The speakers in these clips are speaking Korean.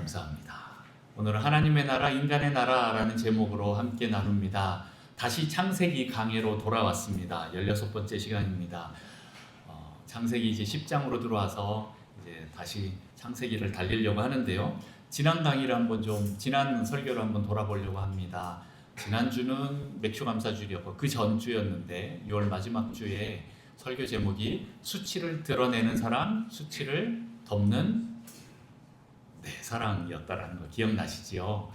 감사합니다. 오늘은 하나님의 나라, 인간의 나라라는 제목으로 함께 나눕니다. 다시 창세기 강해로 돌아왔습니다. 16번째 시간입니다. 창세기 이제 10장으로 들어와서 이제 다시 창세기를 달리려고 하는데요. 지난 강의를 한번 지난 설교를 한번 돌아보려고 합니다. 지난주는 맥주감사주였고 그 전주였는데 6월 마지막 주에 설교 제목이 수치를 드러내는 사랑, 수치를 덮는 사랑이었다라는 거 기억나시지요?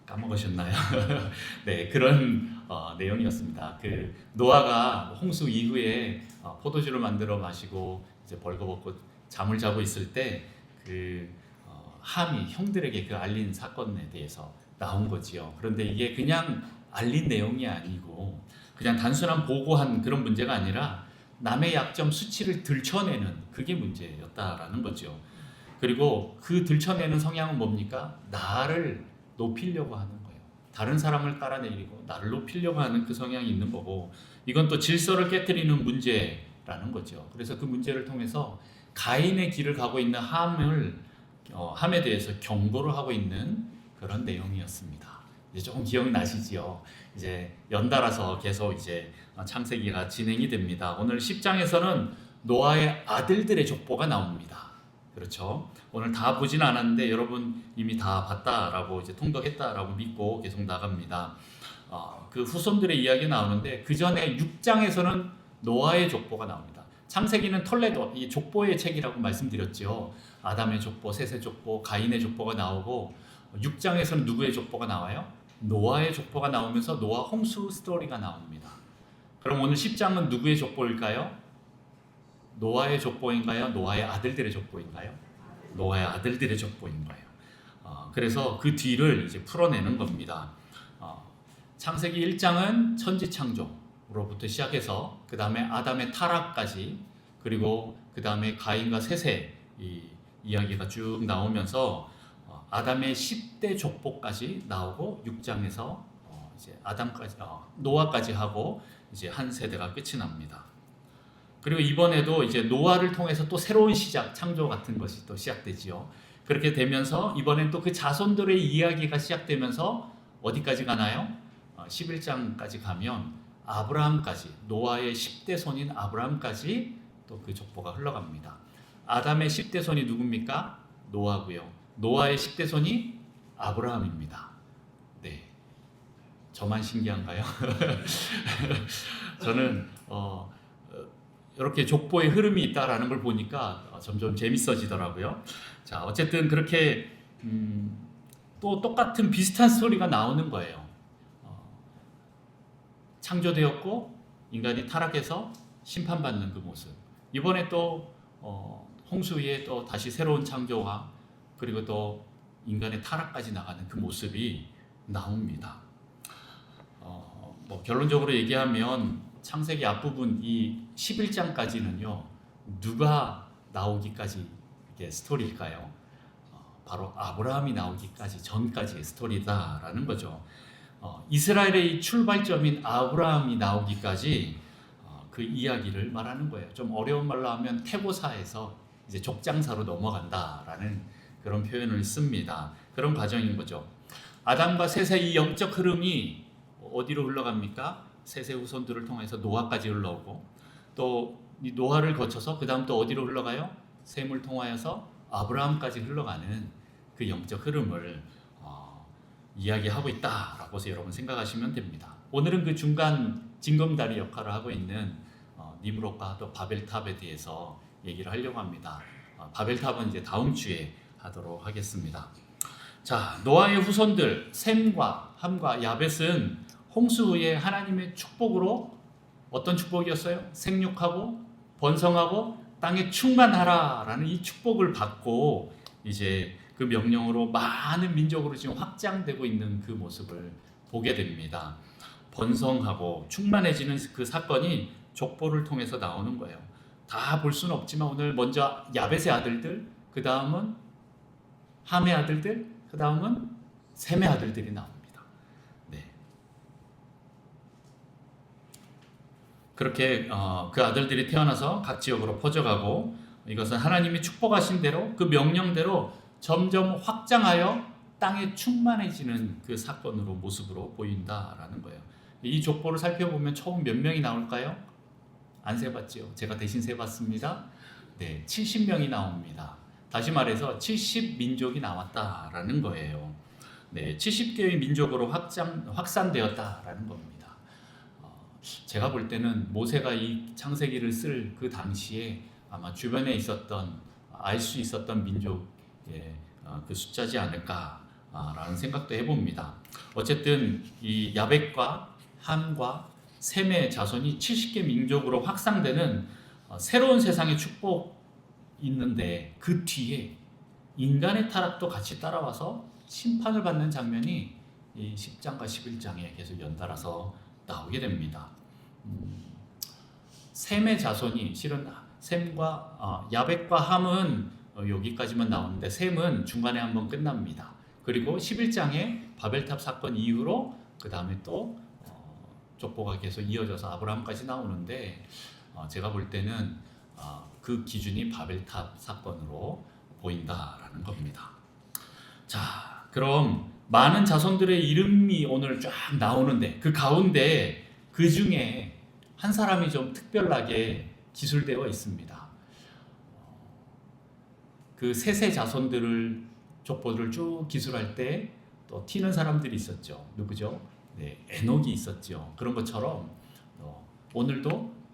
까먹으셨나요? 네, 그런 내용이었습니다. 그 노아가 홍수 이후에 포도주를 만들어 마시고 이제 벌거벗고 잠을 자고 있을 때 그 함이 형들에게 그 알린 사건에 대해서 나온 거지요. 그런데 이게 그냥 알린 내용이 아니고 그냥 단순한 보고한 그런 문제가 아니라 남의 약점 수치를 들춰내는 그게 문제였다라는 거죠. 그리고 그 들춰내는 성향은 뭡니까? 나를 높이려고 하는 거예요. 다른 사람을 깔아내리고 나를 높이려고 하는 그 성향이 있는 거고, 이건 또 질서를 깨트리는 문제라는 거죠. 그래서 그 문제를 통해서 가인의 길을 가고 있는 함에 대해서 경고를 하고 있는 그런 내용이었습니다. 이제 조금 기억나시지요? 이제 연달아서 계속 이제 창세기가 진행이 됩니다. 오늘 10장에서는 노아의 아들들의 족보가 나옵니다. 그렇죠. 오늘 다 보진 않았는데 여러분 이미 다 봤다라고 이제 통독했다라고 믿고 계속 나갑니다. 그 후손들의 이야기 나오는데 그 전에 6장에서는 노아의 족보가 나옵니다. 창세기는 톨레도 이 족보의 책이라고 말씀드렸죠. 아담의 족보, 셋의 족보, 가인의 족보가 나오고 6장에서는 누구의 족보가 나와요? 노아의 족보가 나오면서 노아 홍수 스토리가 나옵니다. 그럼 오늘 10장은 누구의 족보일까요? 노아의 족보인가요? 노아의 아들들의 족보인가요? 노아의 아들들의 족보인 거예요. 그래서 그 뒤를 이제 풀어내는 겁니다. 창세기 1장은 천지창조로부터 시작해서 그 다음에 아담의 타락까지, 그리고 그 다음에 가인과 셋의 이야기가 쭉 나오면서 아담의 10대 족보까지 나오고 6장에서 이제 아담까지 노아까지 하고 이제 한 세대가 끝이 납니다. 그리고 이번에도 이제 노아를 통해서 또 새로운 시작, 창조 같은 것이 또 시작되지요. 그렇게 되면서 이번엔 또 그 자손들의 이야기가 시작되면서 어디까지 가나요? 11장까지 가면 아브라함까지, 노아의 10대 손인 아브라함까지 또 그 족보가 흘러갑니다. 아담의 10대 손이 누굽니까? 노아고요. 노아의 10대 손이 아브라함입니다. 네, 저만 신기한가요? 저는 이렇게 족보의 흐름이 있다라는 걸 보니까 점점 재밌어지더라고요. 자, 어쨌든 그렇게 또 똑같은 비슷한 스토리가 나오는 거예요. 창조되었고 인간이 타락해서 심판받는 그 모습. 이번에 또 홍수 위에 또 다시 새로운 창조와 그리고 또 인간의 타락까지 나가는 그 모습이 나옵니다. 결론적으로 얘기하면 창세기 앞부분 이 11장까지는요 누가 나오기까지 이게 스토리일까요? 바로 아브라함이 나오기까지 전까지의 스토리다라는 거죠. 이스라엘의 출발점인 아브라함이 나오기까지 그 이야기를 말하는 거예요. 좀 어려운 말로 하면 태고사에서 이제 족장사로 넘어간다라는 그런 표현을 씁니다. 그런 과정인 거죠. 아담과 셋의 이 영적 흐름이 어디로 흘러갑니까? 셋의 후손들을 통해서 노아까지 흘러오고, 또 이 노아를 거쳐서 그 다음 또 어디로 흘러가요? 셈을 통하여서 아브라함까지 흘러가는 그 영적 흐름을 이야기하고 있다라고 해서 여러분 생각하시면 됩니다. 오늘은 그 중간 징검다리 역할을 하고 있는 니므롯과 또 바벨탑에 대해서 얘기를 하려고 합니다. 바벨탑은 이제 다음 주에 하도록 하겠습니다. 자, 노아의 후손들 셈과 함과 야벳은 홍수 후에 하나님의 축복으로 어떤 축복이었어요? 생육하고 번성하고 땅에 충만하라라는 이 축복을 받고 이제 그 명령으로 많은 민족으로 지금 확장되고 있는 그 모습을 보게 됩니다. 번성하고 충만해지는 그 사건이 족보를 통해서 나오는 거예요. 다 볼 수는 없지만 오늘 먼저 야벳의 아들들, 그 다음은 함의 아들들, 그 다음은 셈의 아들들이 나옵니다. 네. 그렇게 그 아들들이 태어나서 각 지역으로 퍼져가고, 이것은 하나님이 축복하신 대로 그 명령대로 점점 확장하여 땅에 충만해지는 그 사건으로 모습으로 보인다라는 거예요. 이 족보를 살펴보면 총 몇 명이 나올까요? 안 세봤지요. 제가 대신 세봤습니다. 네, 70명이 나옵니다. 다시 말해서 70민족이 나왔다라는 거예요. 네, 70개의 민족으로 확산되었다라는 겁니다. 제가 볼 때는 모세가 이 창세기를 쓸 그 당시에 아마 주변에 있었던 알 수 있었던 민족의 그 숫자지 않을까라는 생각도 해봅니다. 어쨌든 이 야벳과 함과 셈의 자손이 70개 민족으로 확산되는 새로운 세상의 축복 있는데 그 뒤에 인간의 타락도 같이 따라와서 심판을 받는 장면이 이 10장과 11장에 계속 연달아서 나오게 됩니다. 셈의 자손이 실은 셈과 야벳과 함은 여기까지만 나오는데 셈은 중간에 한번 끝납니다. 그리고 11장에 바벨탑 사건 이후로 그 다음에 또 족보가 계속 이어져서 아브라함까지 나오는데 제가 볼 때는 그 기준이 바벨탑 사건으로 보인다라는 겁니다. 자, 그럼 많은 자손들의 이름이 오늘 쫙 나오는데 그 가운데 그 중에 한 사람이 좀 특별하게 기술되어 있습니다. 그 셋의 자손들을 족보를 쭉 기술할 때 또 튀는 사람들이 있었죠. 누구죠? 네, 에녹이 있었죠. 그런 것처럼 오늘도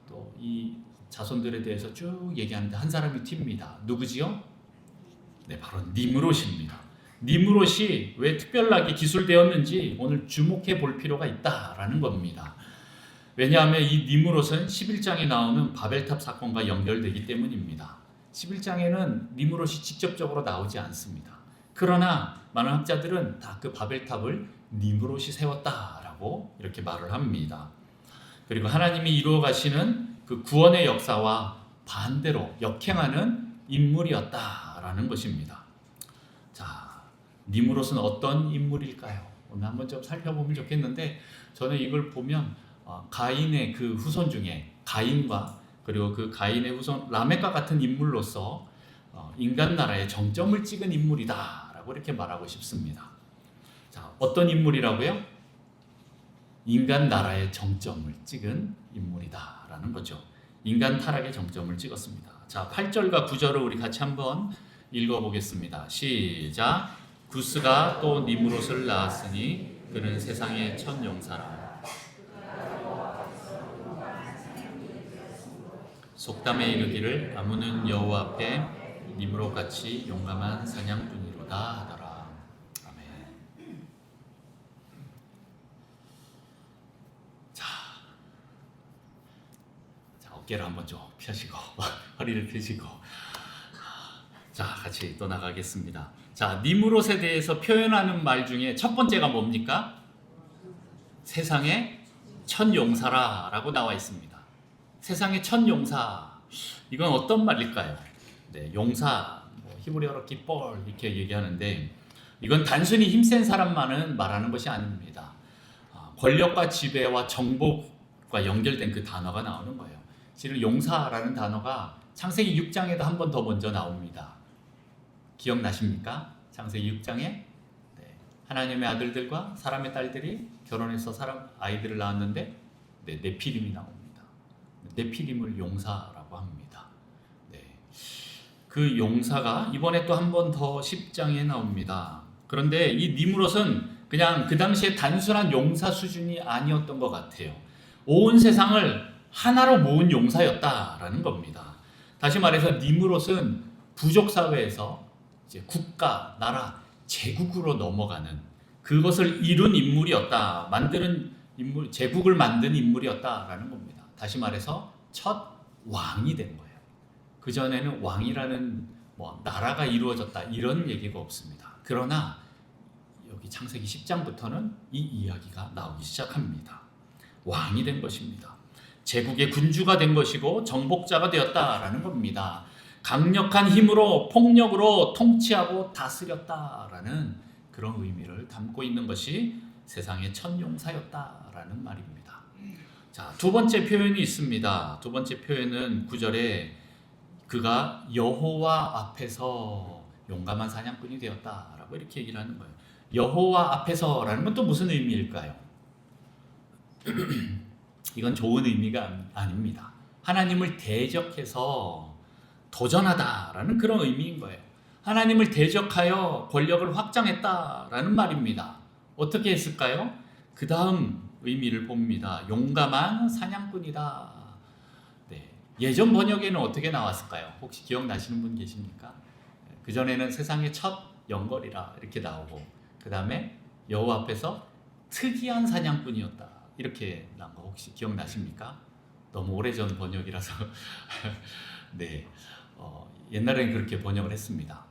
또 이 자손들에 대해서 쭉 얘기하는데 한 사람이 튑니다. 누구지요? 네, 바로 니므롯입니다. 니므롯이 왜 특별하게 기술되었는지 오늘 주목해 볼 필요가 있다라는 겁니다. 왜냐하면 이 니므롯은 11장에 나오는 바벨탑 사건과 연결되기 때문입니다. 11장에는 니므롯이 직접적으로 나오지 않습니다. 그러나 많은 학자들은 다 그 바벨탑을 니므롯이 세웠다라고 이렇게 말을 합니다. 그리고 하나님이 이루어 가시는 그 구원의 역사와 반대로 역행하는 인물이었다라는 것입니다. 자, 니므롯은 어떤 인물일까요? 오늘 한번 좀 살펴보면 좋겠는데 저는 이걸 보면 가인의 그 후손 중에 가인과 그리고 그 가인의 후손 라멕과 같은 인물로서 인간 나라의 정점을 찍은 인물이다라고 이렇게 말하고 싶습니다. 자, 어떤 인물이라고요? 인간 나라의 정점을 찍은 인물이다라는 거죠. 인간 타락의 정점을 찍었습니다. 자, 8절과 9절을 우리 같이 한번 읽어보겠습니다. 시작. 구스가 또 니므롯을 낳았으니 그는 세상의 첫 용사라. 속담에 이르기를 아무는 여호와 앞에 니므롯같이 용감한 사냥꾼이로다 하더라. 아멘. 자, 어깨를 한번 좀 펴시고 허리를 펴시고 자, 같이 또 나가겠습니다. 자, 니므롯에 대해서 표현하는 말 중에 첫 번째가 뭡니까? 세상의 첫 용사라라고 나와 있습니다. 세상의 첫 용사, 이건 어떤 말일까요? 네, 용사, 히브리어로 기뻘 이렇게 얘기하는데 이건 단순히 힘센 사람만은 말하는 것이 아닙니다. 권력과 지배와 정복과 연결된 그 단어가 나오는 거예요. 실은 용사라는 단어가 창세기 6장에도 한 번 더 먼저 나옵니다. 기억나십니까? 창세기 6장에 네, 하나님의 아들들과 사람의 딸들이 결혼해서 아이들을 낳았는데 네, 네피림이 나옵니다. 네피림을 용사라고 합니다. 네. 그 용사가 이번에 또 한 번 더 10장에 나옵니다. 그런데 이 니므롯은 그냥 그 당시에 단순한 용사 수준이 아니었던 것 같아요. 온 세상을 하나로 모은 용사였다라는 겁니다. 다시 말해서 니므롯은 부족 사회에서 이제 국가, 나라, 제국으로 넘어가는 그것을 이룬 인물이었다. 만드는 인물, 제국을 만든 인물이었다라는 겁니다. 다시 말해서 첫 왕이 된 거예요. 그 전에는 왕이라는 나라가 이루어졌다 이런 얘기가 없습니다. 그러나 여기 창세기 10장부터는 이 이야기가 나오기 시작합니다. 왕이 된 것입니다. 제국의 군주가 된 것이고 정복자가 되었다라는 겁니다. 강력한 힘으로 폭력으로 통치하고 다스렸다라는 그런 의미를 담고 있는 것이 세상의 첫 용사였다라는 말입니다. 자, 두 번째 표현이 있습니다. 두 번째 표현은 9절에 그가 여호와 앞에서 용감한 사냥꾼이 되었다라고 이렇게 얘기를 하는 거예요. 여호와 앞에서라는 건 또 무슨 의미일까요? 이건 좋은 의미가 아닙니다. 하나님을 대적해서 도전하다라는 그런 의미인 거예요. 하나님을 대적하여 권력을 확장했다라는 말입니다. 어떻게 했을까요? 그 다음 의미를 봅니다. 용감한 사냥꾼이다. 네. 예전 번역에는 어떻게 나왔을까요? 혹시 기억나시는 분 계십니까? 그전에는 세상의 첫 영걸이라 이렇게 나오고, 그 다음에 여호와 앞에서 특이한 사냥꾼이었다 이렇게 나온 거 혹시 기억나십니까? 너무 오래전 번역이라서 네, 옛날에는 그렇게 번역을 했습니다.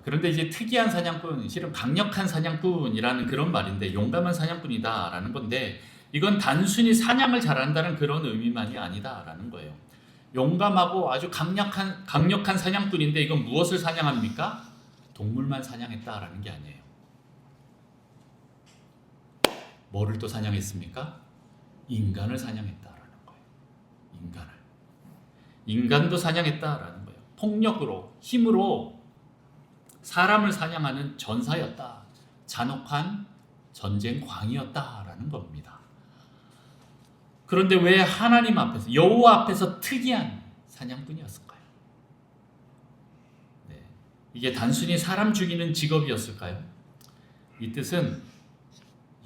그런데 이제 특이한 사냥꾼, 실은 강력한 사냥꾼이라는 그런 말인데, 용감한 사냥꾼이다라는 건데, 이건 단순히 사냥을 잘한다는 그런 의미만이 아니다라는 거예요. 용감하고 아주 강력한 사냥꾼인데, 이건 무엇을 사냥합니까? 동물만 사냥했다라는 게 아니에요. 뭐를 또 사냥했습니까? 인간을 사냥했다라는 거예요. 인간도 사냥했다라는 거예요. 폭력으로, 힘으로 사람을 사냥하는 전사였다. 잔혹한 전쟁 광이었다라는 겁니다. 그런데 왜 하나님 앞에서, 여호와 앞에서 특이한 사냥꾼이었을까요? 네. 이게 단순히 사람 죽이는 직업이었을까요? 이 뜻은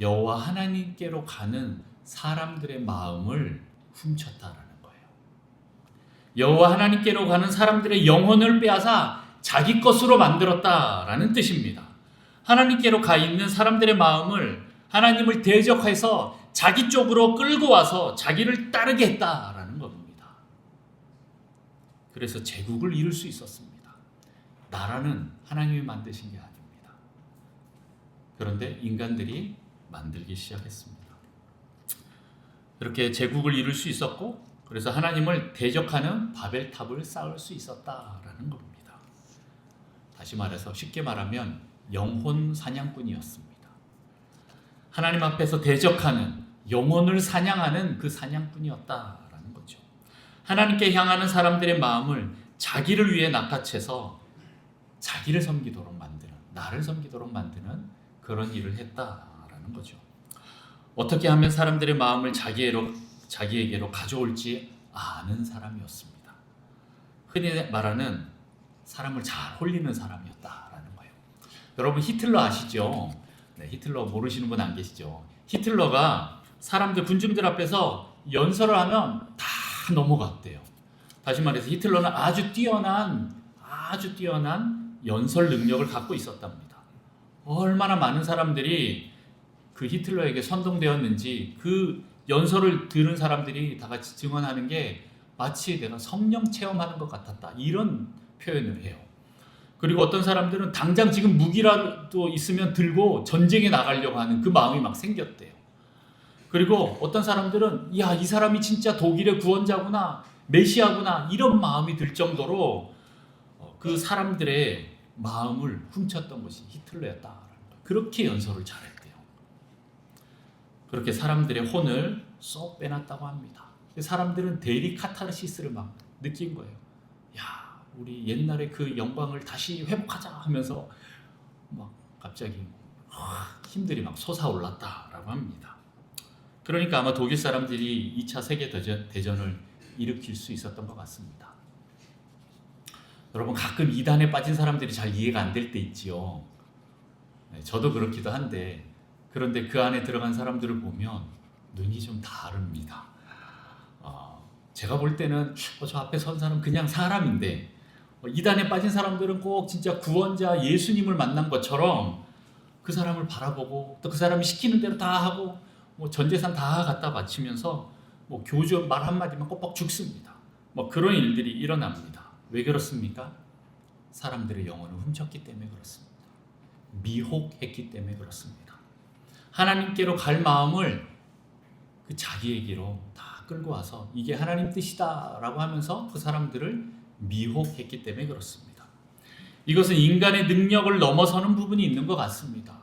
여호와 하나님께로 가는 사람들의 마음을 훔쳤다라는 거예요. 여호와 하나님께로 가는 사람들의 영혼을 빼앗아 자기 것으로 만들었다라는 뜻입니다. 하나님께로 가 있는 사람들의 마음을 하나님을 대적해서 자기 쪽으로 끌고 와서 자기를 따르게 했다라는 겁니다. 그래서 제국을 이룰 수 있었습니다. 나라는 하나님이 만드신 게 아닙니다. 그런데 인간들이 만들기 시작했습니다. 이렇게 제국을 이룰 수 있었고, 그래서 하나님을 대적하는 바벨탑을 쌓을 수 있었다라는 겁니다. 다시 말해서, 쉽게 말하면 영혼 사냥꾼이었습니다. 하나님 앞에서 대적하는, 영혼을 사냥하는 그 사냥꾼이었다라는 거죠. 하나님께 향하는 사람들의 마음을 자기를 위해 낚아채서 자기를 섬기도록 만드는, 나를 섬기도록 만드는 그런 일을 했다라는 거죠. 어떻게 하면 사람들의 마음을 자기에게로 가져올지 아는 사람이었습니다. 흔히 말하는 사람을 잘 홀리는 사람이었다라는 거예요. 여러분 히틀러 아시죠? 네, 히틀러 모르시는 분 안 계시죠? 히틀러가 사람들, 군중들 앞에서 연설을 하면 다 넘어갔대요. 다시 말해서 히틀러는 아주 뛰어난 연설 능력을 갖고 있었답니다. 얼마나 많은 사람들이 그 히틀러에게 선동되었는지 그 연설을 들은 사람들이 다 같이 증언하는 게 마치 내가 성령 체험하는 것 같았다, 이런 표현을 해요. 그리고 어떤 사람들은 당장 지금 무기라도 있으면 들고 전쟁에 나가려고 하는 그 마음이 막 생겼대요. 그리고 어떤 사람들은 야, 이 사람이 진짜 독일의 구원자구나, 메시아구나, 이런 마음이 들 정도로 그 사람들의 마음을 훔쳤던 것이 히틀러였다. 그렇게 연설을 잘했대요. 그렇게 사람들의 혼을 쏙 빼놨다고 합니다. 사람들은 대리 카타르시스를 막 느낀 거예요. 야, 우리 옛날에 그 영광을 다시 회복하자 하면서 막 갑자기 힘들이 막 솟아올랐다라고 합니다. 그러니까 아마 독일 사람들이 2차 세계대전을 일으킬 수 있었던 것 같습니다. 여러분, 가끔 이단에 빠진 사람들이 잘 이해가 안 될 때 있지요. 저도 그렇기도 한데, 그런데 그 안에 들어간 사람들을 보면 눈이 좀 다릅니다. 제가 볼 때는 저 앞에 선 사람 그냥 사람인데, 이단에 빠진 사람들은 꼭 진짜 구원자 예수님을 만난 것처럼 그 사람을 바라보고, 또 그 사람이 시키는 대로 다 하고, 뭐 전 재산 다 갖다 바치면서 뭐 교주 말 한마디만 꼭꼭 죽습니다. 뭐 그런 일들이 일어납니다. 왜 그렇습니까? 사람들의 영혼을 훔쳤기 때문에 그렇습니다. 미혹했기 때문에 그렇습니다. 하나님께로 갈 마음을 그 자기에게로 다 끌고 와서 이게 하나님 뜻이다라고 하면서 그 사람들을 미혹했기 때문에 그렇습니다. 이것은 인간의 능력을 넘어서는 부분이 있는 것 같습니다.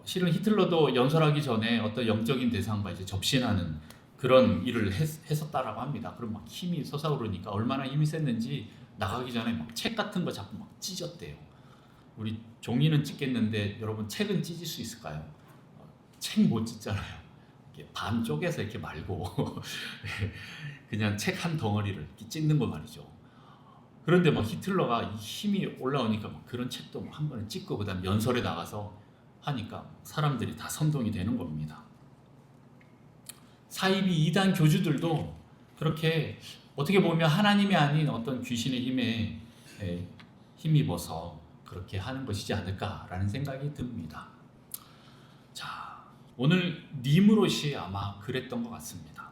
실은 히틀러도 연설하기 전에 어떤 영적인 대상과 이제 접신하는 그런 일을 했었다라고 합니다. 그럼 막 힘이 솟아오르니까 얼마나 힘이 셌는지 나가기 전에 막 책 같은 거 자꾸 막 찢었대요. 우리 종이는 찢겠는데 여러분 책은 찢을 수 있을까요? 책 못 찢잖아요. 이렇게 반 쪼개서 이렇게 말고 그냥 책 한 덩어리를 이렇게 찢는 거 말이죠. 그런데 막 히틀러가 이 힘이 올라오니까 막 그런 책도 한 번에 찢고 그다음 연설에 나가서 하니까 사람들이 다 선동이 되는 겁니다. 사이비 이단 교주들도 그렇게 어떻게 보면 하나님이 아닌 어떤 귀신의 힘에 힘입어서 그렇게 하는 것이지 않을까라는 생각이 듭니다. 자, 오늘 니므롯이 아마 그랬던 것 같습니다.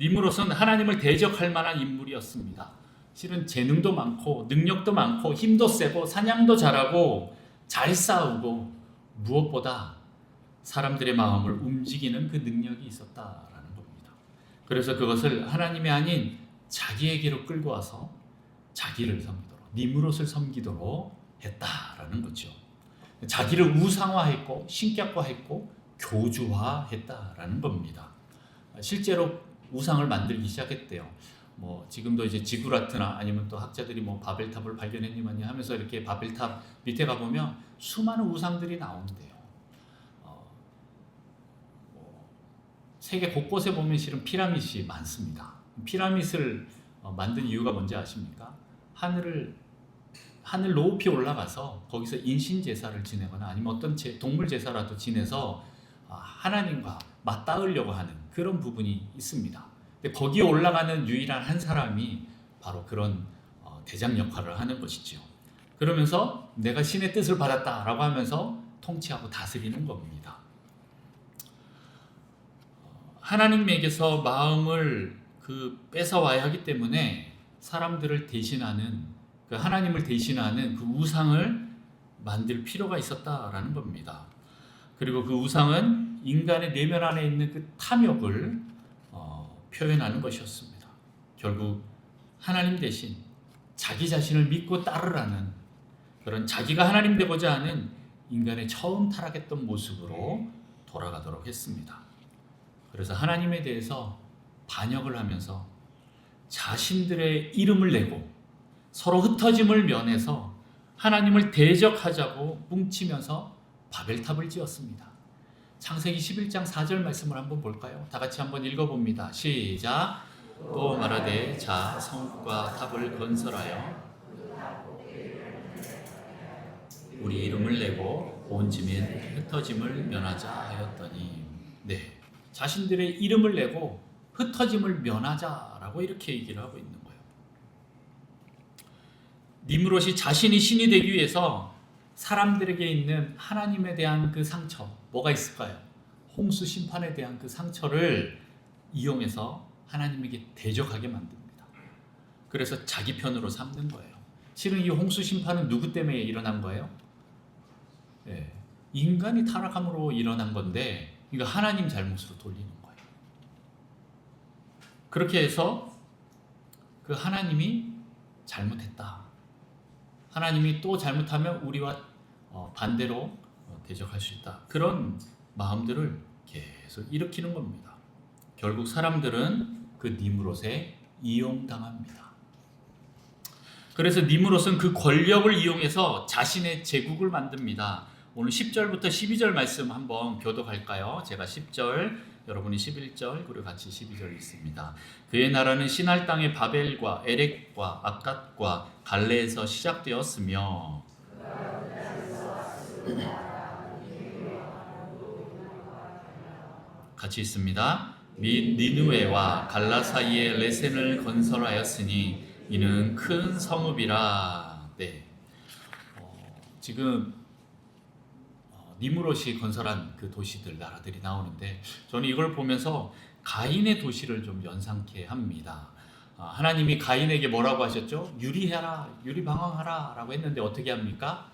니므롯은 하나님을 대적할 만한 인물이었습니다. 실은 재능도 많고 능력도 많고 힘도 세고 사냥도 잘하고 잘 싸우고 무엇보다 사람들의 마음을 움직이는 그 능력이 있었다라는 겁니다. 그래서 그것을 하나님이 아닌 자기에게로 끌고 와서 자기를 섬기도록, 니므롯을 섬기도록 했다라는 거죠. 자기를 우상화했고 신격화했고 교주화했다라는 겁니다. 실제로 우상을 만들기 시작했대요. 뭐 지금도 이제 지구라트나 아니면 또 학자들이 뭐 바벨탑을 발견했니만이 하면서 이렇게 바벨탑 밑에 가 보면 수많은 우상들이 나온대요. 세계 곳곳에 보면 실은 피라밋이 많습니다. 피라밋을 만든 이유가 뭔지 아십니까? 하늘 높이 올라가서 거기서 인신 제사를 지내거나 아니면 어떤 동물 제사라도 지내서 하나님과 맞닿으려고 하는 그런 부분이 있습니다. 근데 거기에 올라가는 유일한 한 사람이 바로 그런 대장 역할을 하는 것이죠. 그러면서 내가 신의 뜻을 받았다라고 하면서 통치하고 다스리는 겁니다. 하나님에게서 마음을 뺏어와야 하기 때문에 사람들을 대신하는 그 하나님을 대신하는 그 우상을 만들 필요가 있었다라는 겁니다. 그리고 그 우상은 인간의 내면 안에 있는 그 탐욕을 표현하는 것이었습니다. 결국 하나님 대신 자기 자신을 믿고 따르라는 그런 자기가 하나님 되고자 하는 인간의 처음 타락했던 모습으로 돌아가도록 했습니다. 그래서 하나님에 대해서 반역을 하면서 자신들의 이름을 내고 서로 흩어짐을 면해서 하나님을 대적하자고 뭉치면서 바벨탑을 지었습니다. 창세기 11장 4절 말씀을 한번 볼까요? 다 같이 한번 읽어봅니다. 시작. 또 말하되 자 성읍과 탑을 건설하여 우리 이름을 내고 온 짐인 흩어짐을 면하자 하였더니 네, 자신들의 이름을 내고 흩어짐을 면하자라고 이렇게 얘기를 하고 있는 거예요. 니므롯이 자신이 신이 되기 위해서 사람들에게 있는 하나님에 대한 그 상처, 뭐가 있을까요? 홍수 심판에 대한 그 상처를 이용해서 하나님에게 대적하게 만듭니다. 그래서 자기 편으로 삼는 거예요. 실은 이 홍수 심판은 누구 때문에 일어난 거예요? 네, 인간이 타락함으로 일어난 건데 이거 하나님 잘못으로 돌리는 거예요. 그렇게 해서 그 하나님이 잘못했다. 하나님이 또 잘못하면 우리와 반대로 대적할 수 있다. 그런 마음들을 계속 일으키는 겁니다. 결국 사람들은 그 니므롯에 이용당합니다. 그래서 니므롯은 그 권력을 이용해서 자신의 제국을 만듭니다. 오늘 10절부터 12절 말씀 한번 교독할까요? 제가 10절, 여러분이 11절, 그리고 같이 12절 읽습니다. 그의 나라는 시날 땅의 바벨과 에렉과 악갓과 갈레에서 시작되었으며 같이 있습니다. 및 니느웨와 갈라 사이에 레센을 건설하였으니 이는 큰 성읍이라. 네, 지금 니므롯이 건설한 그 도시들, 나라들이 나오는데 저는 이걸 보면서 가인의 도시를 좀 연상케 합니다. 하나님이 가인에게 뭐라고 하셨죠? 유리해라, 유리방황하라 라고 했는데 어떻게 합니까?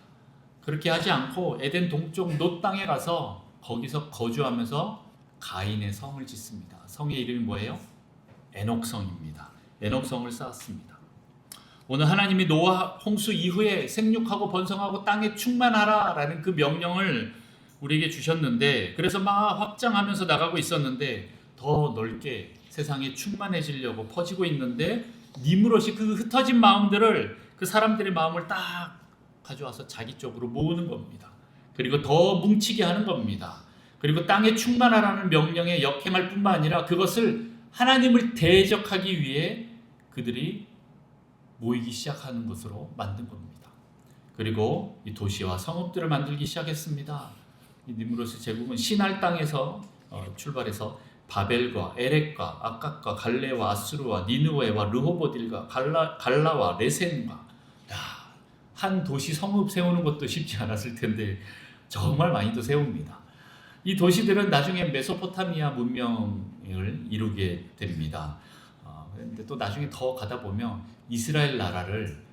그렇게 하지 않고 에덴 동쪽 놋 땅에 가서 거기서 거주하면서 가인의 성을 짓습니다. 성의 이름이 뭐예요? 에녹성입니다. 에녹성을 쌓았습니다. 오늘 하나님이 노아 홍수 이후에 생육하고 번성하고 땅에 충만하라 라는 그 명령을 우리에게 주셨는데 그래서 막 확장하면서 나가고 있었는데 더 넓게 세상에 충만해지려고 퍼지고 있는데 니므롯이 그 흩어진 마음들을 그 사람들의 마음을 딱 가져와서 자기 쪽으로 모으는 겁니다. 그리고 더 뭉치게 하는 겁니다. 그리고 땅에 충만하라는 명령에 역행할 뿐만 아니라 그것을 하나님을 대적하기 위해 그들이 모이기 시작하는 것으로 만든 겁니다. 그리고 이 도시와 성읍들을 만들기 시작했습니다. 이 니므롯의 제국은 시날 땅에서 출발해서 바벨과 에렉과 아깝과 갈레와 아수르와 니느웨와 르호보딜과 갈라와 레센과, 한 도시 성읍 세우는 것도 쉽지 않았을 텐데 정말 많이도 세웁니다. 이 도시들은 나중에 메소포타미아 문명을 이루게 됩니다. 그런데 또 나중에 더 가다 보면 이스라엘 나라를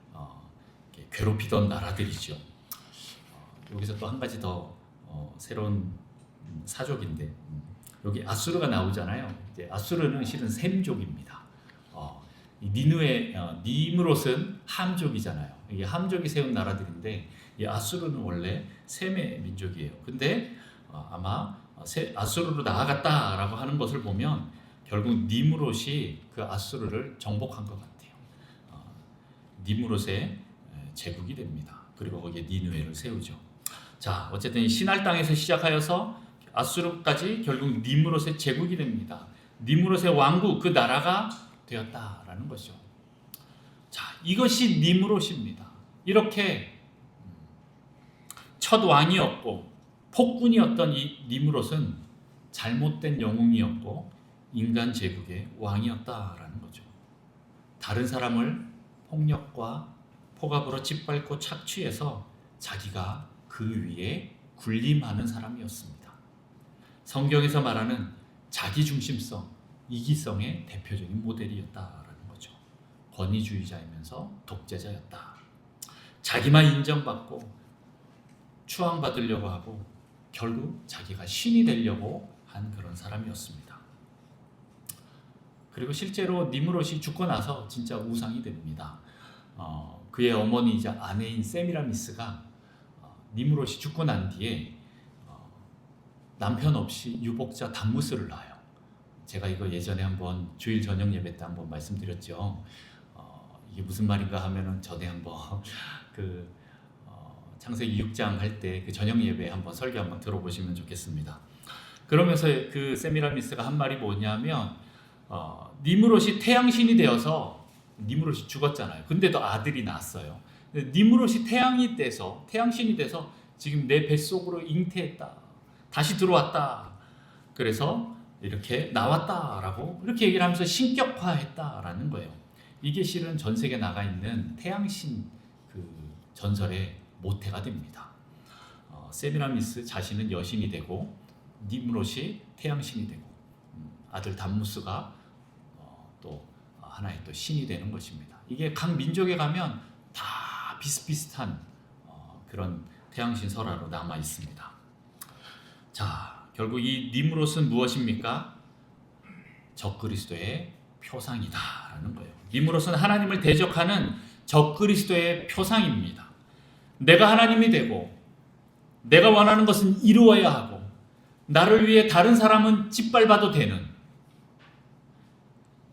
괴롭히던 나라들이죠. 여기서 또 한 가지 더 새로운 사족인데, 여기 아수르가 나오잖아요. 이제 아수르는 실은 셈족입니다. 이 니므롯은 함족이잖아요. 이게 함족이 세운 나라들인데, 이 아수르는 원래 셈의 민족이에요. 근데 아마 아수르로 나아갔다라고 하는 것을 보면 결국 니므롯이 그 아수르를 정복한 것 같아요. 니므롯의 제국이 됩니다. 그리고 거기에 니느웨를 세우죠. 자, 어쨌든 시날 땅에서 시작하여서 아수르까지 결국 니므롯의 제국이 됩니다. 니므롯의 왕국, 그 나라가 되었다라는 것이죠. 자, 이것이 니므롯입니다. 이렇게 첫 왕이었고 폭군이었던 이 니므롯은 잘못된 영웅이었고 인간 제국의 왕이었다라는 거죠. 다른 사람을 폭력과 폭압으로 짓밟고 착취해서 자기가 그 위에 군림하는 사람이었습니다. 성경에서 말하는 자기중심성, 이기성의 대표적인 모델이었다라는 거죠. 권위주의자이면서 독재자였다. 자기만 인정받고 추앙받으려고 하고 결국 자기가 신이 되려고 한 그런 사람이었습니다. 그리고 실제로 니므롯이 죽고 나서 진짜 우상이 됩니다. 그의 어머니이자 아내인 세미라미스가 니므롯이 죽고 난 뒤에 남편 없이 유복자 담무스를 낳아요. 제가 이거 예전에 한번 주일 저녁 예배 때 한번 말씀드렸죠. 이게 무슨 말인가 하면은 전에 한번 창세기 6장 할 때 그 저녁 예배 한번 설교 한번 들어보시면 좋겠습니다. 그러면서 그 세미라미스가 한 말이 뭐냐면 니므롯이 태양신이 되어서, 니므롯이 죽었잖아요. 근데도 아들이 낳았어요. 니므롯이 태양신이 돼서 지금 내 뱃속으로 잉태했다. 다시 들어왔다. 그래서 이렇게 나왔다라고 이렇게 얘기를 하면서 신격화했다라는 거예요. 이게 실은 전 세계에 나가 있는 태양신 그 전설의 모태가 됩니다. 세미라미스 자신은 여신이 되고 니므롯이 태양신이 되고 아들 담무스가 또 하나의 또 신이 되는 것입니다. 이게 각 민족에 가면 다 비슷비슷한 그런 태양신 설화로 남아 있습니다. 자, 결국 이 니므롯은 무엇입니까? 적그리스도의 표상이다라는 거예요. 니므롯은 하나님을 대적하는 적그리스도의 표상입니다. 내가 하나님이 되고 내가 원하는 것은 이루어야 하고 나를 위해 다른 사람은 짓밟아도 되는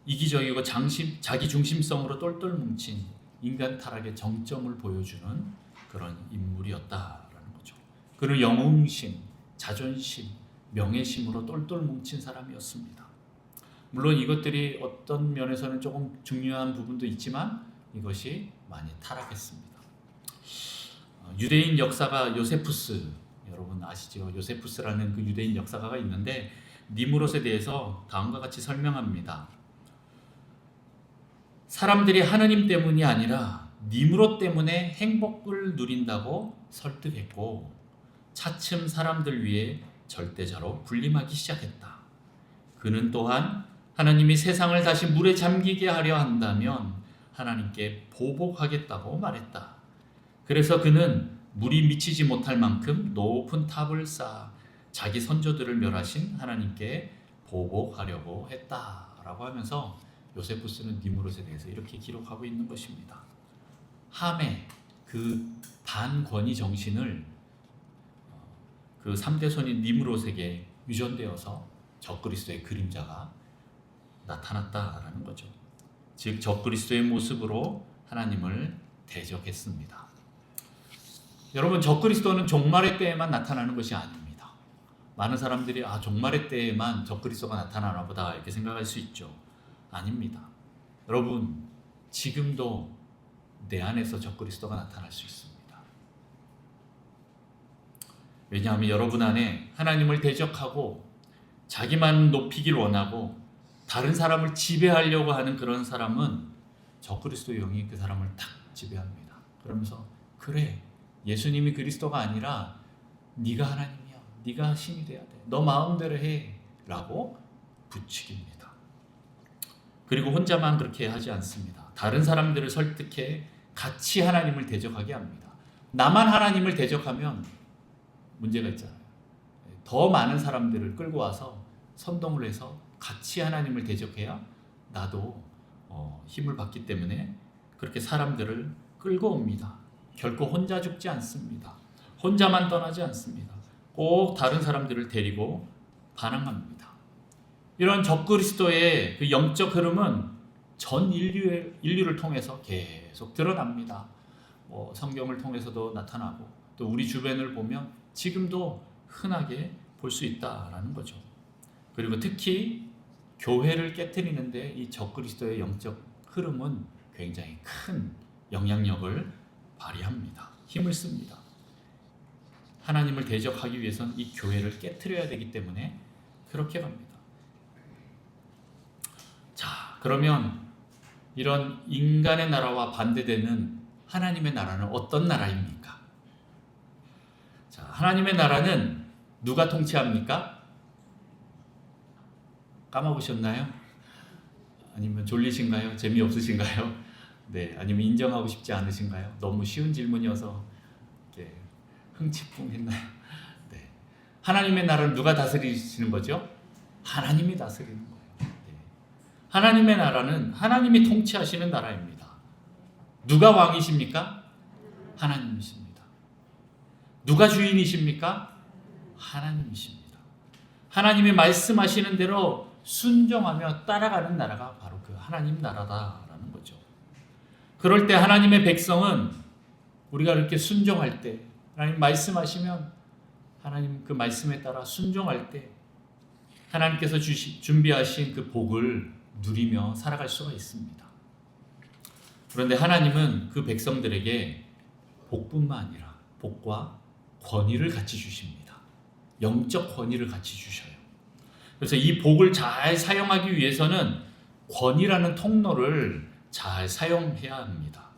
이기적이고 자기 중심성으로 똘똘 뭉친 인간 타락의 정점을 보여주는 그런 인물이었다라는 거죠. 그는 영웅심, 자존심, 명예심으로 똘똘 뭉친 사람이었습니다. 물론 이것들이 어떤 면에서는 조금 중요한 부분도 있지만 이것이 많이 타락했습니다. 유대인 역사가 요세푸스, 여러분 아시죠? 요세푸스라는 그 유대인 역사가가 있는데 니므롯에 대해서 다음과 같이 설명합니다. 사람들이 하나님 때문이 아니라 니므롯 때문에 행복을 누린다고 설득했고 차츰 사람들 위해 절대자로 군림하기 시작했다. 그는 또한 하나님이 세상을 다시 물에 잠기게 하려 한다면 하나님께 보복하겠다고 말했다. 그래서 그는 물이 미치지 못할 만큼 높은 탑을 쌓아 자기 선조들을 멸하신 하나님께 보복하려고 했다라고 하면서 요세푸스는 니므롯에 대해서 이렇게 기록하고 있는 것입니다. 함의 그 반권위 정신을 그 3대 손인 니므롯에게 유전되어서 적그리스도의 그림자가 나타났다라는 거죠. 즉 적그리스도의 모습으로 하나님을 대적했습니다. 여러분, 적그리스도는 종말의 때에만 나타나는 것이 아닙니다. 많은 사람들이 종말의 때에만 적그리스도가 나타나나 보다 이렇게 생각할 수 있죠. 아닙니다. 여러분, 지금도 내 안에서 적그리스도가 나타날 수 있습니다. 왜냐하면 여러분 안에 하나님을 대적하고 자기만 높이길 원하고 다른 사람을 지배하려고 하는 그런 사람은 적그리스도의 영이 그 사람을 탁 지배합니다. 그러면서 그래, 예수님이 그리스도가 아니라 네가 하나님이야, 네가 신이 돼야 돼, 너 마음대로 해 라고 부추깁니다. 그리고 혼자만 그렇게 하지 않습니다. 다른 사람들을 설득해 같이 하나님을 대적하게 합니다. 나만 하나님을 대적하면 문제가 있잖아요. 더 많은 사람들을 끌고 와서 선동을 해서 같이 하나님을 대적해야 나도 힘을 받기 때문에 그렇게 사람들을 끌고 옵니다. 결코 혼자 죽지 않습니다. 혼자만 떠나지 않습니다. 꼭 다른 사람들을 데리고 반항합니다. 이런 적그리스도의 그 영적 흐름은 전 인류를 통해서 계속 드러납니다. 성경을 통해서도 나타나고 또 우리 주변을 보면 지금도 흔하게 볼 수 있다라는 거죠. 그리고 특히 교회를 깨트리는데 이 적그리스도의 영적 흐름은 굉장히 큰 영향력을 발휘합니다. 힘을 씁니다. 하나님을 대적하기 위해서는 이 교회를 깨트려야 되기 때문에 그렇게 갑니다. 자, 그러면 이런 인간의 나라와 반대되는 하나님의 나라는 어떤 나라입니까? 자, 하나님의 나라는 누가 통치합니까? 까먹으셨나요? 아니면 졸리신가요? 재미없으신가요? 네, 아니면 인정하고 싶지 않으신가요? 너무 쉬운 질문이어서 이렇게 흥치풍했나요? 네, 하나님의 나라는 누가 다스리시는 거죠? 하나님이 다스리는 거예요. 네. 하나님의 나라는 하나님이 통치하시는 나라입니다. 누가 왕이십니까? 하나님이십니다. 누가 주인이십니까? 하나님이십니다. 하나님이 말씀하시는 대로 순종하며 따라가는 나라가 바로 그 하나님 나라다라는 거죠. 그럴 때 하나님의 백성은 우리가 이렇게 순종할 때, 하나님 말씀하시면 하나님 그 말씀에 따라 순종할 때 하나님께서 준비하신 그 복을 누리며 살아갈 수가 있습니다. 그런데 하나님은 그 백성들에게 복뿐만 아니라 복과 권위를 같이 주십니다. 영적 권위를 같이 주셔요. 그래서 이 복을 잘 사용하기 위해서는 권위라는 통로를 잘 사용해야 합니다.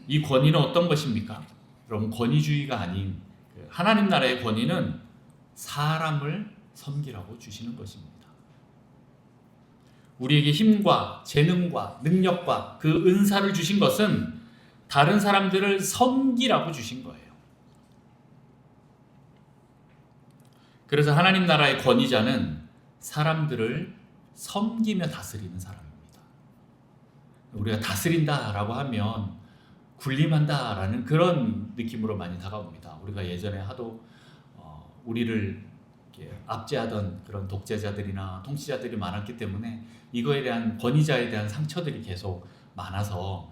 이 권위는 어떤 것입니까? 여러분, 권위주의가 아닌 하나님 나라의 권위는 사람을 섬기라고 주시는 것입니다. 우리에게 힘과 재능과 능력과 그 은사를 주신 것은 다른 사람들을 섬기라고 주신 거예요. 그래서 하나님 나라의 권위자는 사람들을 섬기며 다스리는 사람입니다. 우리가 다스린다라고 하면 군림한다라는 그런 느낌으로 많이 다가옵니다. 우리가 예전에 하도 우리를 압제하던 그런 독재자들이나 통치자들이 많았기 때문에 이거에 대한 권위자에 대한 상처들이 계속 많아서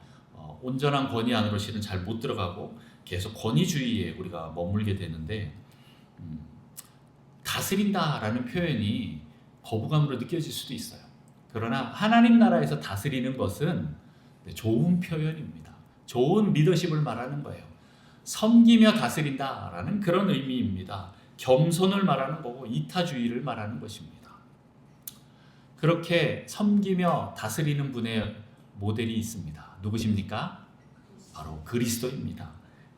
온전한 권위 안으로 실은 잘 못 들어가고 계속 권위주의에 우리가 머물게 되는데 다스린다라는 표현이 거부감으로 느껴질 수도 있어요. 그러나 하나님 나라에서 다스리는 것은 좋은 표현입니다. 좋은 리더십을 말하는 거예요. 섬기며 다스린다라는 그런 의미입니다. 겸손을 말하는 거고 이타주의를 말하는 것입니다. 그렇게 섬기며 다스리는 분의 모델이 있습니다. 누구십니까? 바로 그리스도입니다.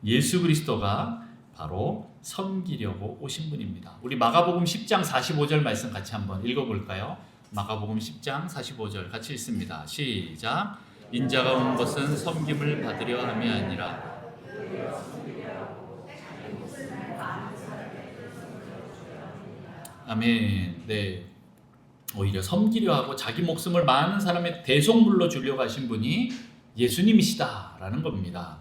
예수 그리스도가 바로 섬기려고 오신 분입니다. 우리 마가복음 10장 45절 말씀 같이 한번 읽어볼까요? 마가복음 10장 45절 같이 읽습니다. 시작. 인자가 온 것은 섬김을 받으려 함이 아니라 아멘. 네. 오히려 섬기려 하고 자기 목숨을 많은 사람의 대속물로 주려고 하신 분이 예수님이시다라는 겁니다.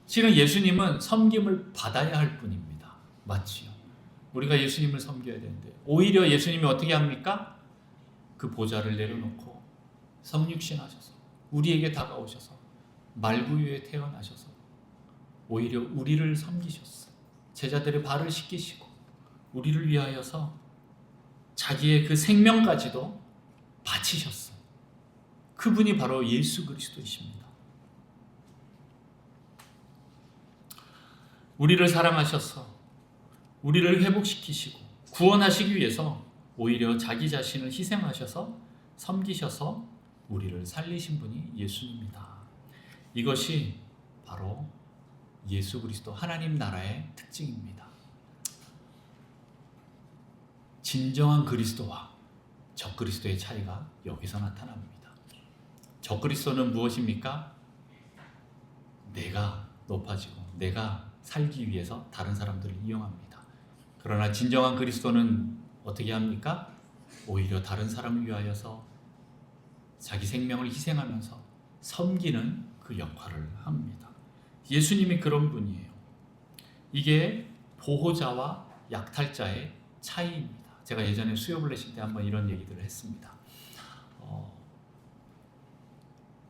실은 예수님은 섬김을 받아야 할 분입니다. 맞지요? 우리가 예수님을 섬겨야 되는데 오히려 예수님이 어떻게 합니까? 그 보좌를 내려놓고 성육신 하셔서 우리에게 다가오셔서 말구유에 태어나셔서 오히려 우리를 섬기셨어요. 제자들의 발을 씻기시고 우리를 위하여서 자기의 그 생명까지도 바치셨어요. 그분이 바로 예수 그리스도이십니다. 우리를 사랑하셔서 우리를 회복시키시고 구원하시기 위해서 오히려 자기 자신을 희생하셔서 섬기셔서 우리를 살리신 분이 예수입니다. 이것이 바로 예수 그리스도 하나님 나라의 특징입니다. 진정한 그리스도와 적그리스도의 차이가 여기서 나타납니다. 적그리스도는 무엇입니까? 내가 높아지고 내가 살기 위해서 다른 사람들을 이용합니다. 그러나 진정한 그리스도는 어떻게 합니까? 오히려 다른 사람을 위하여서 자기 생명을 희생하면서 섬기는 그 역할을 합니다. 예수님이 그런 분이에요. 이게 보호자와 약탈자의 차이입니다. 제가 예전에 수요블레싱 때 한번 이런 얘기들을 했습니다.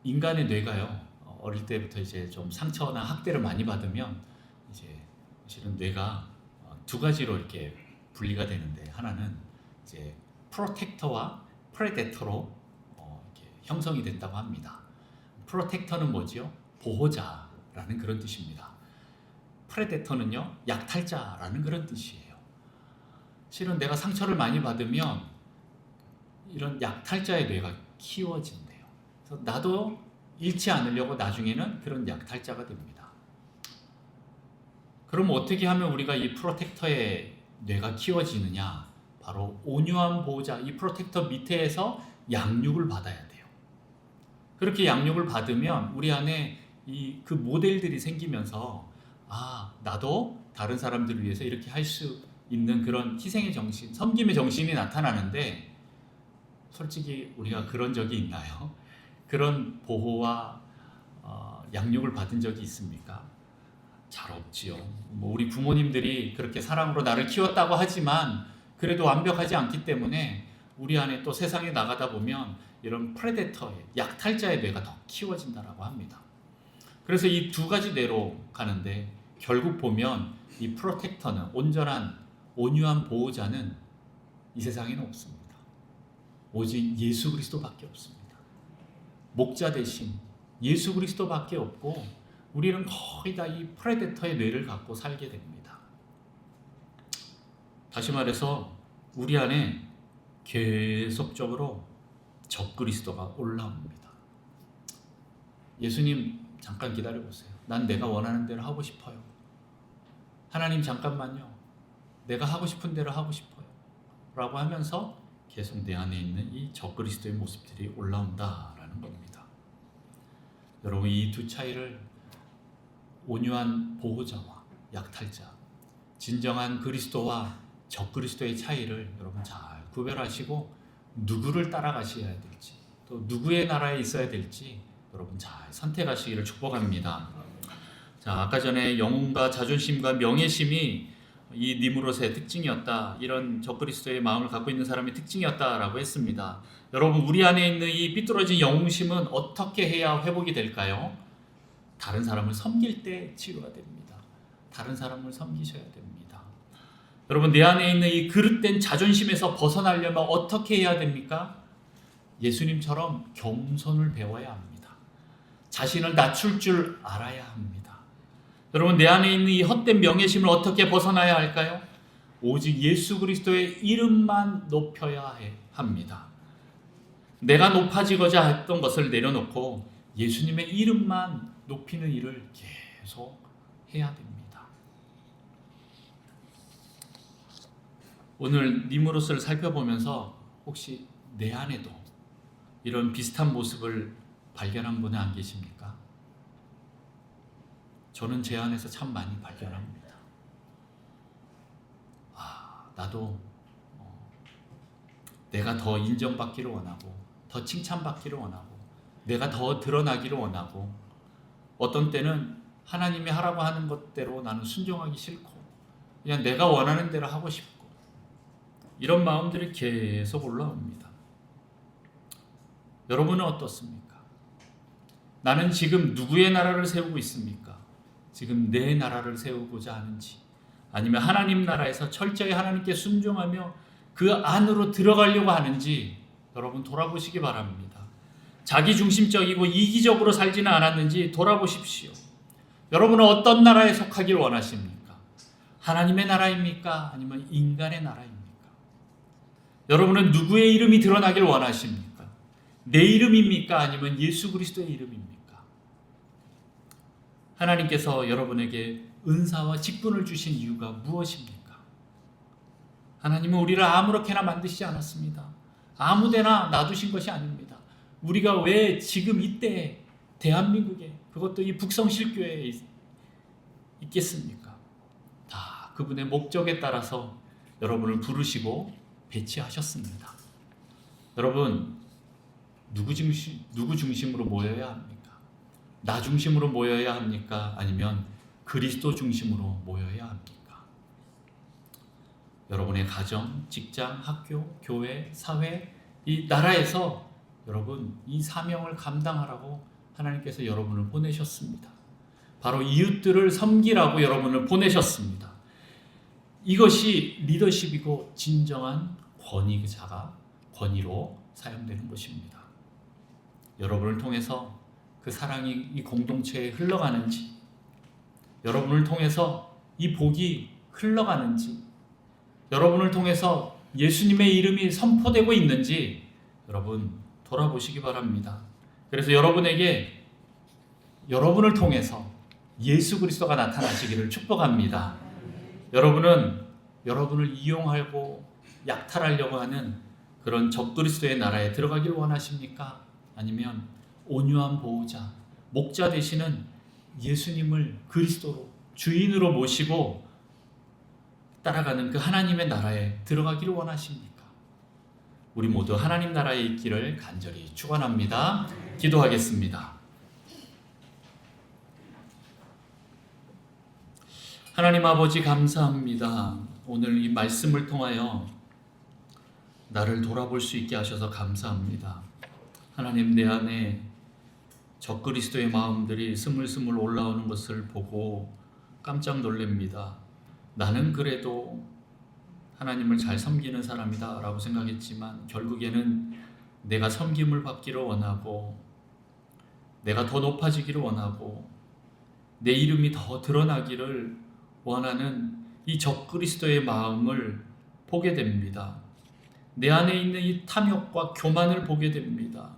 인간의 뇌가요, 어릴 때부터 이제 좀 상처나 학대를 많이 받으면 이제 실은 뇌가 두 가지로 이렇게 분리가 되는데, 하나는 이제 프로텍터와 프레데터로 이렇게 형성이 된다고 합니다. 프로텍터는 뭐죠? 보호자라는 그런 뜻입니다. 프레데터는요, 약탈자라는 그런 뜻이에요. 실은 내가 상처를 많이 받으면 이런 약탈자의 뇌가 키워진대요. 그래서 나도 잃지 않으려고 나중에는 그런 약탈자가 됩니다. 그럼 어떻게 하면 우리가 이 프로텍터의 뇌가 키워지느냐? 바로 온유한 보호자, 이 프로텍터 밑에서 양육을 받아야 돼요. 그렇게 양육을 받으면 우리 안에 그 모델들이 생기면서 나도 다른 사람들을 위해서 이렇게 할 수 있는 그런 희생의 정신, 섬김의 정신이 나타나는데, 솔직히 우리가 그런 적이 있나요? 그런 보호와 양육을 받은 적이 있습니까? 잘 없지요. 우리 부모님들이 그렇게 사랑으로 나를 키웠다고 하지만 그래도 완벽하지 않기 때문에 우리 안에 또 세상에 나가다 보면 이런 프레데터의, 약탈자의 뇌가 더 키워진다라고 합니다. 그래서 이 두 가지 뇌로 가는데, 결국 보면 이 프로텍터는, 온전한 온유한 보호자는 이 세상에는 없습니다. 오직 예수 그리스도밖에 없습니다. 목자 대신 예수 그리스도밖에 없고, 우리는 거의 다 이 프레데터의 뇌를 갖고 살게 됩니다. 다시 말해서 우리 안에 계속적으로 적그리스도가 올라옵니다. 예수님 잠깐 기다려보세요. 난 내가 원하는 대로 하고 싶어요. 하나님 잠깐만요. 내가 하고 싶은 대로 하고 싶어요. 라고 하면서 계속 내 안에 있는 이 적그리스도의 모습들이 올라온다라는 겁니다. 여러분, 이 두 차이를, 온유한 보호자와 약탈자, 진정한 그리스도와 적그리스도의 차이를 여러분 잘 구별하시고 누구를 따라가셔야 될지, 또 누구의 나라에 있어야 될지 여러분 잘 선택하시기를 축복합니다. 자, 아까 전에 영혼과 자존심과 명예심이 이 니무롯의 특징이었다, 이런 적그리스도의 마음을 갖고 있는 사람의 특징이었다라고 했습니다. 여러분, 우리 안에 있는 이 삐뚤어진 영웅심은 어떻게 해야 회복이 될까요? 다른 사람을 섬길 때 치료가 됩니다. 다른 사람을 섬기셔야 됩니다. 여러분, 내 안에 있는 이 그릇된 자존심에서 벗어나려면 어떻게 해야 됩니까? 예수님처럼 겸손을 배워야 합니다. 자신을 낮출 줄 알아야 합니다. 여러분, 내 안에 있는 이 헛된 명예심을 어떻게 벗어나야 할까요? 오직 예수 그리스도의 이름만 높여야 합니다. 내가 높아지고자 했던 것을 내려놓고 예수님의 이름만 높이는 일을 계속 해야 됩니다. 오늘 니무롯을 살펴보면서 혹시 내 안에도 이런 비슷한 모습을 발견한 분은 안 계십니까? 저는 제 안에서 참 많이 발견합니다. 나도 내가 더 인정받기를 원하고, 더 칭찬받기를 원하고, 내가 더 드러나기를 원하고, 어떤 때는 하나님이 하라고 하는 것대로 나는 순종하기 싫고 그냥 내가 원하는 대로 하고 싶고, 이런 마음들이 계속 올라옵니다. 여러분은 어떻습니까? 나는 지금 누구의 나라를 세우고 있습니까? 지금 내 나라를 세우고자 하는지, 아니면 하나님 나라에서 철저히 하나님께 순종하며 그 안으로 들어가려고 하는지 여러분 돌아보시기 바랍니다. 자기중심적이고 이기적으로 살지는 않았는지 돌아보십시오. 여러분은 어떤 나라에 속하길 원하십니까? 하나님의 나라입니까? 아니면 인간의 나라입니까? 여러분은 누구의 이름이 드러나길 원하십니까? 내 이름입니까? 아니면 예수 그리스도의 이름입니까? 하나님께서 여러분에게 은사와 직분을 주신 이유가 무엇입니까? 하나님은 우리를 아무렇게나 만드시지 않았습니다. 아무데나 놔두신 것이 아닙니다. 우리가 왜 지금 이때 대한민국에, 그것도 이 북성실교회에 있겠습니까? 다 그분의 목적에 따라서 여러분을 부르시고 배치하셨습니다. 여러분, 누구 중심으로 모여야 합니까? 나 중심으로 모여야 합니까? 아니면 그리스도 중심으로 모여야 합니까? 여러분의 가정, 직장, 학교, 교회, 사회, 이 나라에서 여러분 이 사명을 감당하라고 하나님께서 여러분을 보내셨습니다. 바로 이웃들을 섬기라고 여러분을 보내셨습니다. 이것이 리더십이고 진정한 권위로 사용되는 것입니다. 여러분을 통해서 그 사랑이 이 공동체에 흘러가는지, 여러분을 통해서 이 복이 흘러가는지, 여러분을 통해서 예수님의 이름이 선포되고 있는지 여러분 돌아보시기 바랍니다. 그래서 여러분에게 여러분을 통해서 예수 그리스도가 나타나시기를 축복합니다. 여러분은 여러분을 이용하고 약탈하려고 하는 그런 적그리스도의 나라에 들어가길 원하십니까? 아니면 온유한 보호자, 목자 되시는 예수님을 그리스도로 주인으로 모시고 따라가는 그 하나님의 나라에 들어가기를 원하십니까? 우리 모두 하나님 나라에 있기를 간절히 축원합니다. 기도하겠습니다. 하나님 아버지 감사합니다. 오늘 이 말씀을 통하여 나를 돌아볼 수 있게 하셔서 감사합니다. 하나님, 내 안에 적그리스도의 마음들이 스물스물 올라오는 것을 보고 깜짝 놀랍니다. 나는 그래도 하나님을 잘 섬기는 사람이다 라고 생각했지만 결국에는 내가 섬김을 받기를 원하고, 내가 더 높아지기를 원하고, 내 이름이 더 드러나기를 원하는 이 적그리스도의 마음을 보게 됩니다. 내 안에 있는 이 탐욕과 교만을 보게 됩니다.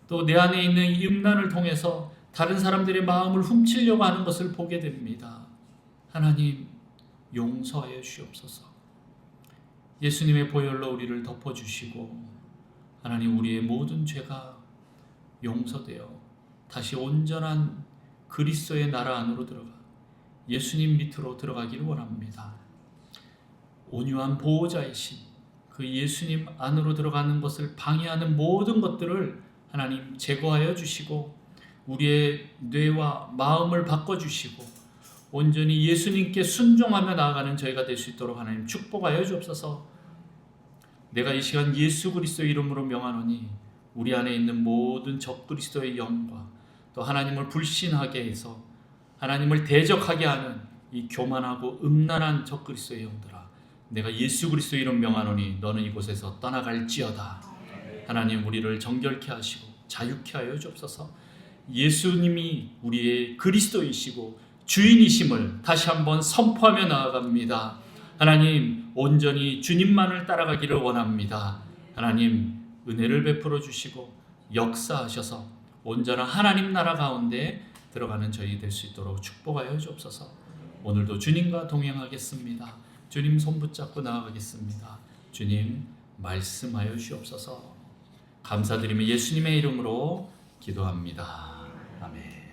또 내 안에 있는 이 음란을 통해서 다른 사람들의 마음을 훔치려고 하는 것을 보게 됩니다. 하나님, 용서하여 주옵소서. 예수님의 보혈로 우리를 덮어주시고 하나님, 우리의 모든 죄가 용서되어 다시 온전한 그리스도의 나라 안으로 들어가 예수님 밑으로 들어가기를 원합니다. 온유한 보호자이신 그 예수님 안으로 들어가는 것을 방해하는 모든 것들을 하나님 제거하여 주시고 우리의 뇌와 마음을 바꿔주시고 온전히 예수님께 순종하며 나아가는 저희가 될 수 있도록 하나님 축복하여 주옵소서. 내가 이 시간 예수 그리스도의 이름으로 명하노니 우리 안에 있는 모든 적그리스도의 영과 또 하나님을 불신하게 해서 하나님을 대적하게 하는 이 교만하고 음란한 적그리스도의 영들아, 내가 예수 그리스도의 이름 명하노니 너는 이곳에서 떠나갈지어다. 하나님, 우리를 정결케 하시고 자유케 하여 주옵소서. 예수님이 우리의 그리스도이시고 주인이심을 다시 한번 선포하며 나아갑니다. 하나님, 온전히 주님만을 따라가기를 원합니다. 하나님, 은혜를 베풀어 주시고 역사하셔서 온전한 하나님 나라 가운데 들어가는 저희 될 수 있도록 축복하여 주옵소서. 오늘도 주님과 동행하겠습니다. 주님 손 붙잡고 나아가겠습니다. 주님 말씀하여 주옵소서. 감사드리며 예수님의 이름으로 기도합니다. 아멘.